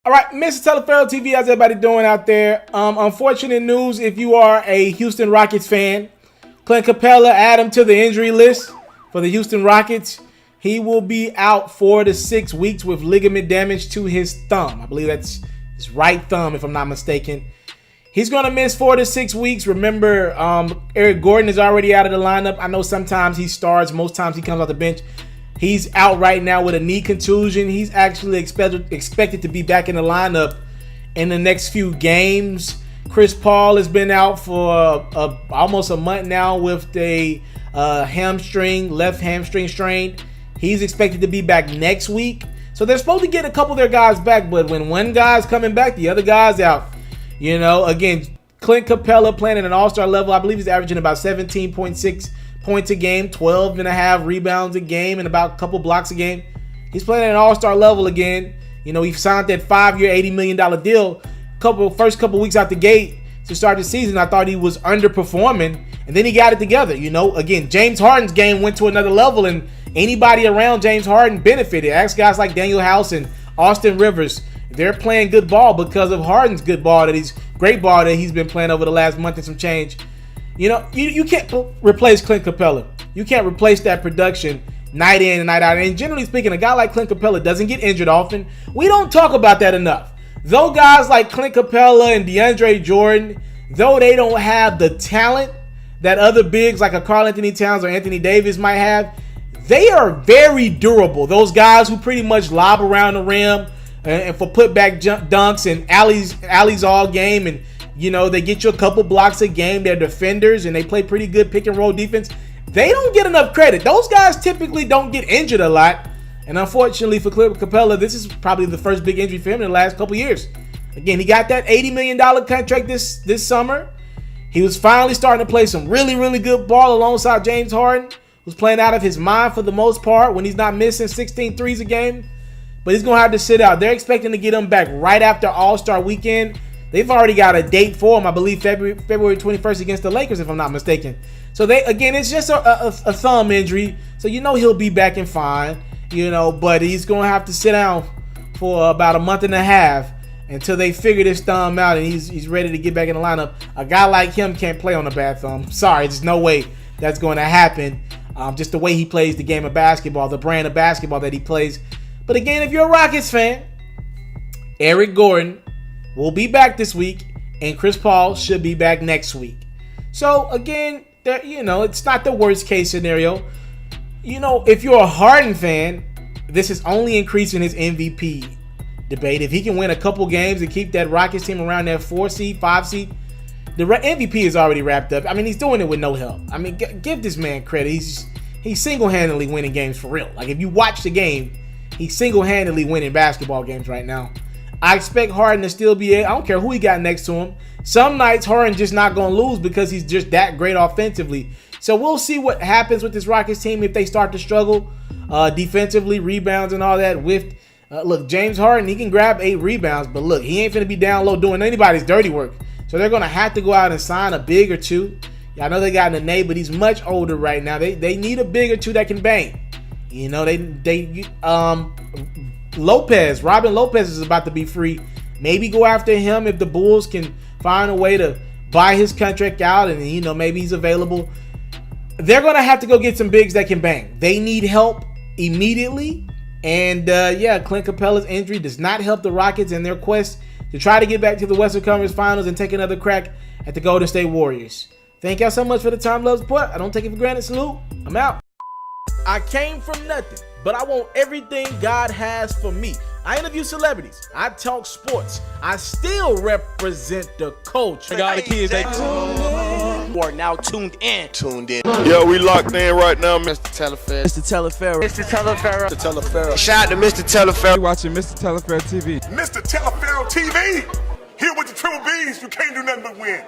All right, Mr. Telefero TV, how's everybody doing out there? Unfortunate news if you are a Houston Rockets fan. Clint Capela, add him to the injury list for the Houston Rockets. He will be out 4 to 6 weeks with ligament damage to his thumb. I believe that's his right thumb, if I'm not mistaken. He's going to miss 4 to 6 weeks. Remember, Eric Gordon is already out of the lineup. I know sometimes he starts. Most times he comes off the bench. He's out right now with a knee contusion. He's actually expected to be back in the lineup in the next few games. Chris Paul has been out for almost a month now with a left hamstring strain. He's expected to be back next week. So they're supposed to get a couple of their guys back, but when one guy's coming back, the other guy's out. You know, again, Clint Capela playing at an all-star level. I believe he's averaging about 17.6 points a game, 12.5 rebounds a game, and about a couple blocks a game. He's playing at an all-star level again. You know, he signed that 5-year, $80 million deal. First couple weeks out the gate to start the season, I thought he was underperforming, and then he got it together. You know, again, James Harden's game went to another level, and anybody around James Harden benefited. Ask guys like Daniel House and Austin Rivers. They're playing good ball because of Harden's great ball that he's been playing over the last month and some change. You know, you can't replace Clint Capela. You can't replace that production night in and night out. And generally speaking, a guy like Clint Capela doesn't get injured often. We don't talk about that enough. Though guys like Clint Capela and DeAndre Jordan, though they don't have the talent that other bigs like a Karl Anthony Towns or Anthony Davis might have, they are very durable. Those guys who pretty much lob around the rim and for putback dunks and alleys all game, and you know, they get you a couple blocks a game. They're defenders and they play pretty good pick and roll defense. They don't get enough credit. Those guys typically don't get injured a lot. And unfortunately for Clint Capela, this is probably the first big injury for him in the last couple years. Again, he got that $80 million contract this summer. He was finally starting to play some really, really good ball alongside James Harden, who's playing out of his mind for the most part when he's not missing 16 threes a game. But he's going to have to sit out. They're expecting to get him back right after All-Star Weekend. They've already got a date for him, I believe February 21st against the Lakers, if I'm not mistaken. So it's just a thumb injury. So you know he'll be back and fine, you know, but he's going to have to sit down for about a month and a half until they figure this thumb out and he's ready to get back in the lineup. A guy like him can't play on a bad thumb. Sorry, there's no way that's going to happen. Just the way he plays the game of basketball, the brand of basketball that he plays. But again, if you're a Rockets fan, Eric Gordon will be back this week, and Chris Paul should be back next week. So again, you know, it's not the worst case scenario. You know, if you're a Harden fan, this is only increasing his MVP debate. If he can win a couple games and keep that Rockets team around that 4 seed, 5 seed, the MVP is already wrapped up. I mean, he's doing it with no help. I mean, give this man credit. He's single-handedly winning games for real. Like, if you watch the game, he's single-handedly winning basketball games right now. I expect Harden to still be, I don't care who he got next to him. Some nights Harden's just not going to lose because he's just that great offensively. So we'll see what happens with this Rockets team if they start to struggle defensively, rebounds and all that. Look, James Harden, he can grab 8 rebounds, but look, he ain't finna be down low doing anybody's dirty work. So they're going to have to go out and sign a big or two. Yeah, I know they got Nene, but he's much older right now. They need a big or two that can bang. You know, Robin Lopez is about to be free. Maybe go after him if the Bulls can find a way to buy his contract out and, you know, maybe he's available. They're going to have to go get some bigs that can bang. They need help immediately. And, Clint Capela's injury does not help the Rockets in their quest to try to get back to the Western Conference Finals and take another crack at the Golden State Warriors. Thank y'all so much for the time, love, support. I don't take it for granted. Salute. I'm out. I came from nothing, but I want everything God has for me. I interview celebrities. I talk sports. I still represent the culture. I got the kids. You are now tuned in. Yeah, we locked in right now, Mr. Telefero. Shout out to Mr. Telefero. You're watching Mr. Telefero TV. Mr. Telefero TV. Here with the triple B's, you can't do nothing but win.